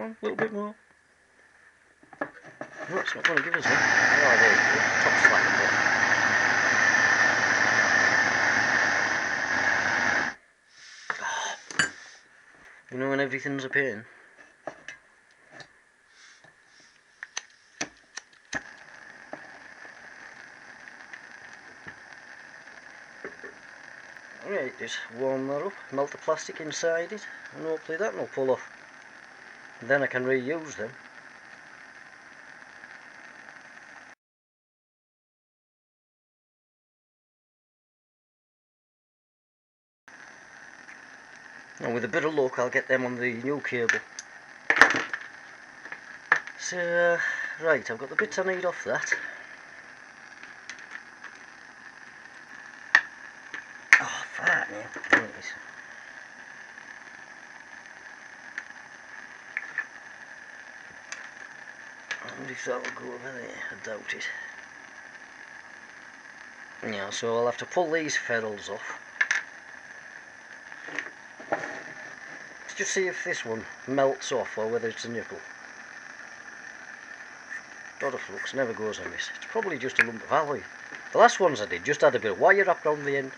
a little bit more. No, it's not going to give us that. Oh, there you go. Top slack a bit. You know when everything's a pain? Right, just warm that up, melt the plastic inside it, and hopefully that will pull off. And then I can reuse them. And with a bit of luck I'll get them on the new cable. So, right, I've got the bits I need off that. Oh, fat man. Right. I wonder if that'll go over there. I doubt it. Yeah, so I'll have to pull these ferrules off. Let's just see if this one melts off or whether it's a nipple. Dot of flux never goes amiss. It's probably just a lump of alloy. The last ones I did just had a bit of wire wrapped around the end.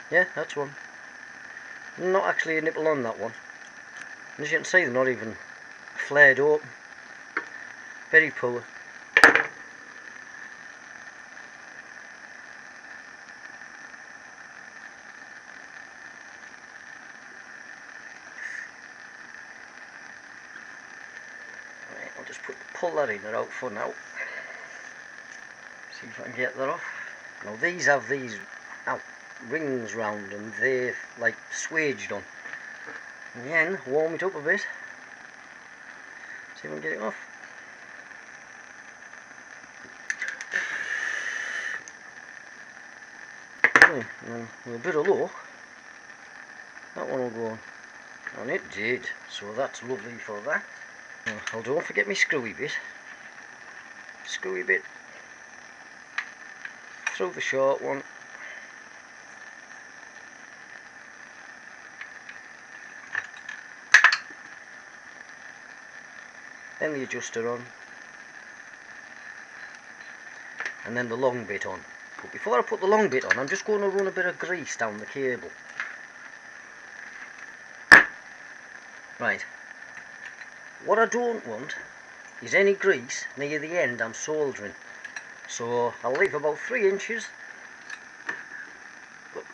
Yeah, that's one. Not actually a nipple on that one. And as you can see, they're not even flared open. Very poor. Right, I'll just pull that in and out for now. See if I can get that off. Now these have these rings round and they're like swaged on. Again, warm it up a bit. See if I can get it off. Okay, and with a bit of luck, that one will go on. And it did, so that's lovely for that. I'll don't forget my screwy bit. Screwy bit through the short one. Then the adjuster on. And then the long bit on. But before I put the long bit on, I'm just going to run a bit of grease down the cable. Right. What I don't want is any grease near the end I'm soldering. So I'll leave about 3 inches. But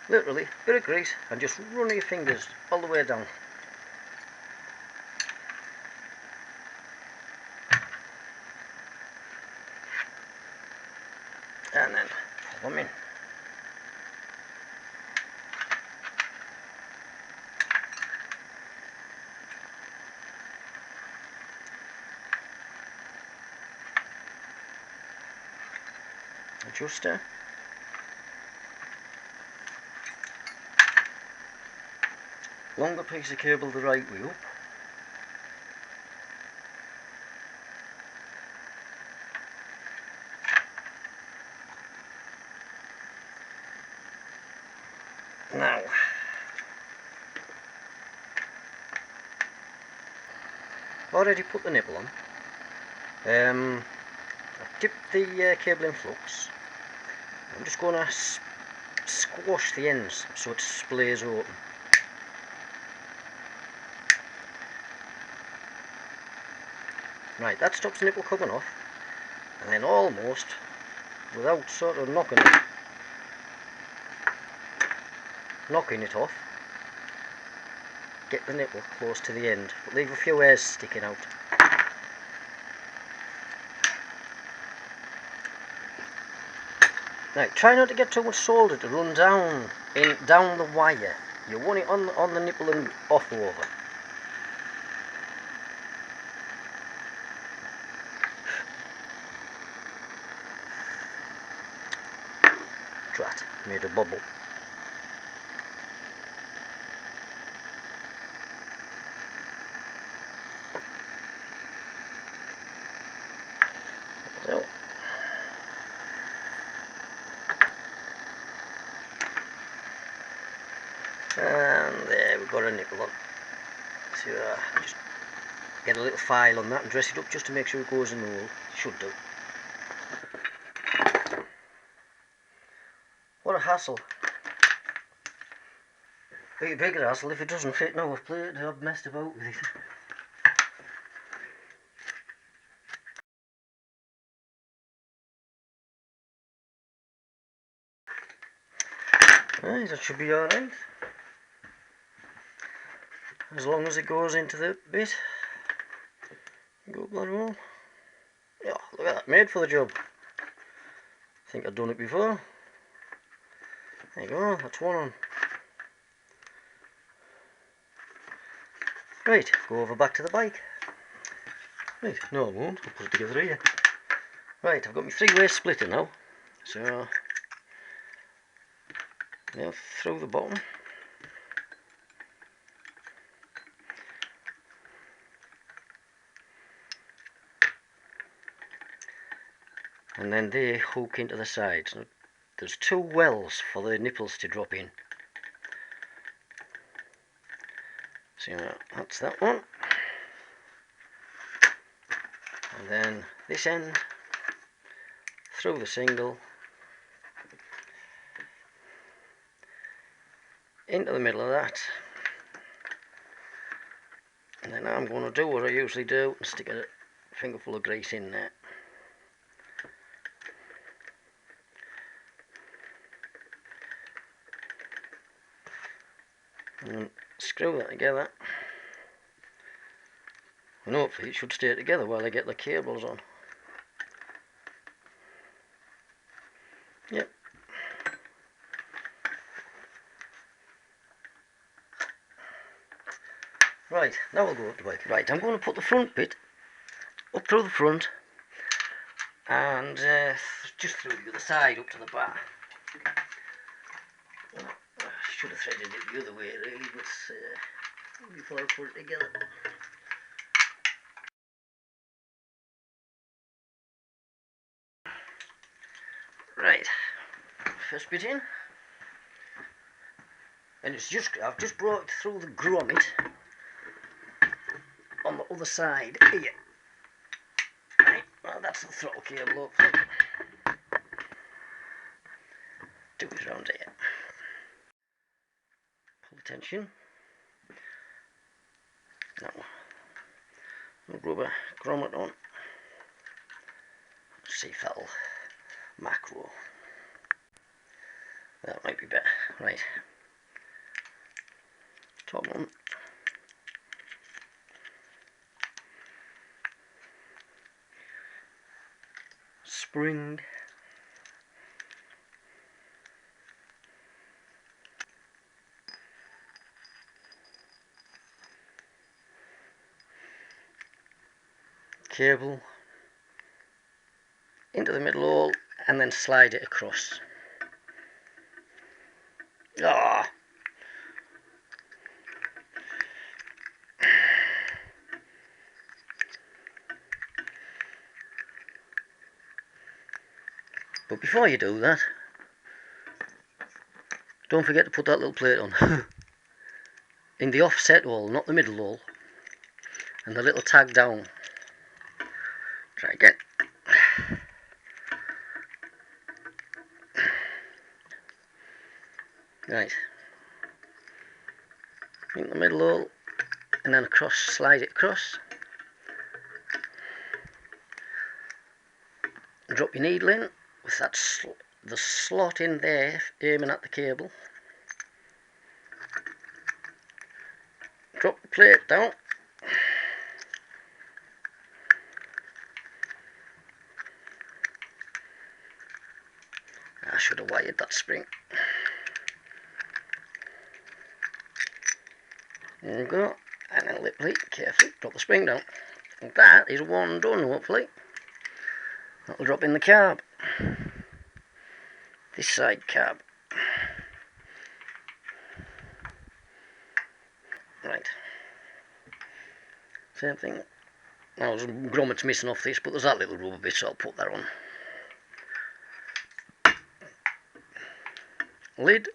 literally, bit of grease and just run your fingers all the way down. And then pull them in. Adjuster. Longer piece of cable the right way up. Now, I've already put the nipple on. I've dipped the cable in flux. I'm just going to squash the ends so it splays open. Right, that stops the nipple coming off, and then almost, without sort of knocking it off, get the nipple close to the end, but leave a few hairs sticking out. Now, try not to get too much solder to run down the wire. You want it on the nipple and off over. Drat, made a bubble. So. And there. got a nipple on. So just get a little file on that and dress it up just to make sure it goes in the hole. Should do. What a hassle. Be a bigger hassle if it doesn't fit now. I've played, I've messed about with it. Right, that should be alright. As long as it goes into the bit. Go bloody well. Yeah, look at that, made for the job. I think I've done it before. There you go, that's one on. Right, go over back to the bike. Right, no I won't, I'll put it together here. Right, I've got my three-way splitter now. So, now through the bottom. And then they hook into the sides. Now, there's two wells for the nipples to drop in. So that's that one. And then this end through the single into the middle of that. And then I'm going to do what I usually do and stick a fingerful of grease in there. And screw that together. And hopefully it should stay together while I get the cables on. Yep. Right, now we'll go up the bike. Right, I'm going to put the front bit up through the front and just through the other side up to the bar. I should have threaded it the other way really, but before I put it together. Right, first bit in, and I've just brought it through the grommet on the other side here. Right, well that's the throttle cable hopefully. Do it round here. Pull the tension. Now, rubber grommet on. Let's see if that'll macro. That might be better. Right. Top on. Spring. Cable into the middle hole and then slide it across. Ah! But before you do that, don't forget to put that little plate on. In the offset hole, not the middle hole. And the little tag down. Try again. Right. In the middle hole, and then across, slide it across. Drop your needle in with that the slot in there, aiming at the cable. Drop the plate down. I should have wired that spring. There we go. And then literally, carefully, drop the spring down. And that is one done, hopefully. That'll drop in the carb. This side carb. Right. Same thing. Now there's grommets missing off this, but there's that little rubber bit, so I'll put that on. Lid.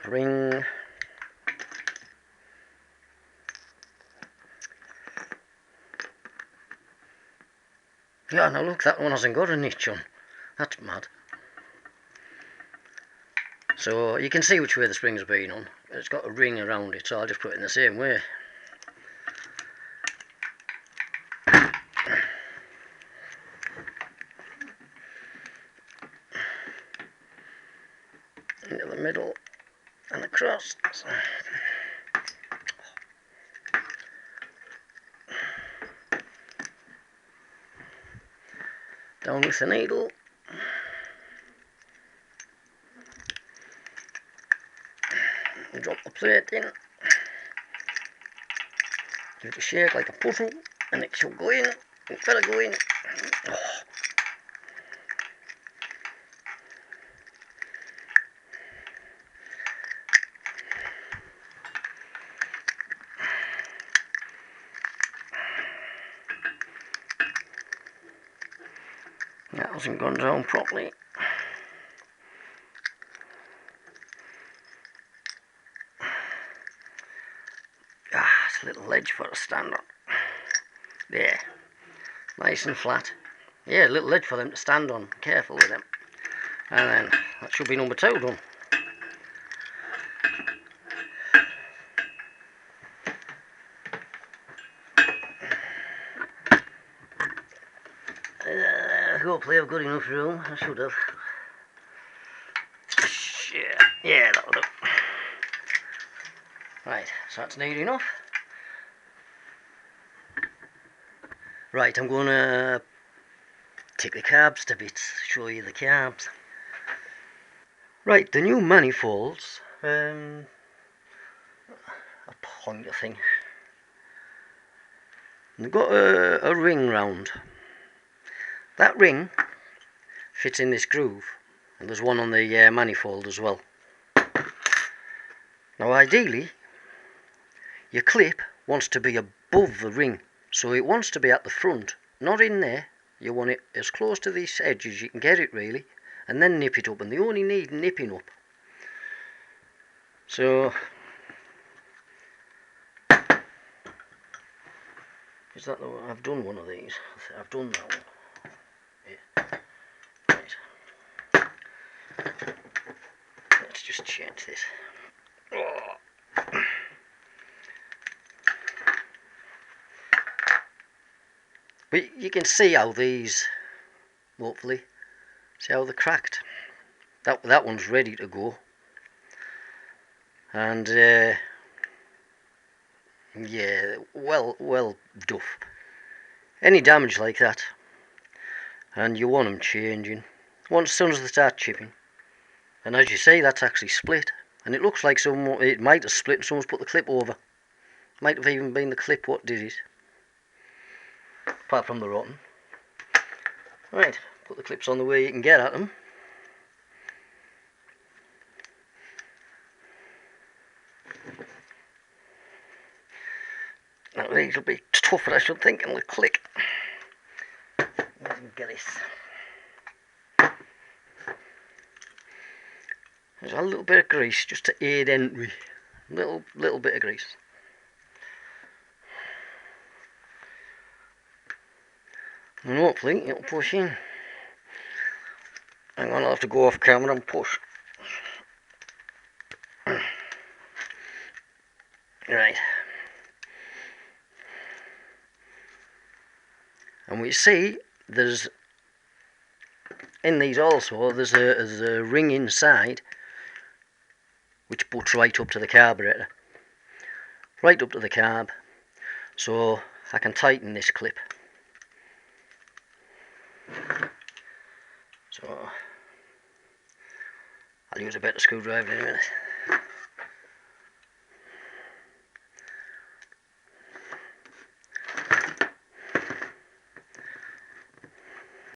ring. Yeah, now look, that one hasn't got a niche on. That's mad. So you can see which way the spring's been on. It's got a ring around it, so I'll just put it in the same way. Into the middle and across. Down with the needle. Drop the plate in. Give it a shake like a puzzle, and it should go in. It's better go in. Oh. That hasn't gone down properly. It's a little ledge for a stand on. There. Nice and flat. Yeah, a little ledge for them to stand on. Careful with them. And then that should be number 2 done. Hopefully I've got enough room. I should have. Yeah, that'll do. Right, so that's near enough. Right, I'm going to take the carbs to bits, show you the carbs. Right, the new manifolds, a pointer thing. They've got a ring round. That ring fits in this groove, and there's one on the manifold as well. Now ideally, your clip wants to be above the ring, so it wants to be at the front, not in there. You want it as close to this edge as you can get it really, and then nip it up, and they only need nipping up. So, is that the one? I've done one of these. I've done that one. Yeah. Right. Let's just change this. Oh. But you can see how these, hopefully, see how they're cracked. That one's ready to go. And yeah, well duff. Any damage like that, and you want them changing once as soon as they start chipping. And as you see, that's actually split, and it looks like it might have split and someone's put the clip over. Might have even been the clip what did it, apart from the rotten. Right, put the clips on the way you can get at them. Now these will be tougher, I should think, and they'll click. Get this. There's a little bit of grease just to aid entry. Little bit of grease. And hopefully it'll push in. I'm gonna have to go off camera and push. Right. And we see there's in these also there's a ring inside which butts right up to the carburetor. Right up to the carb. So I can tighten this clip. So I'll use a better screwdriver in a minute.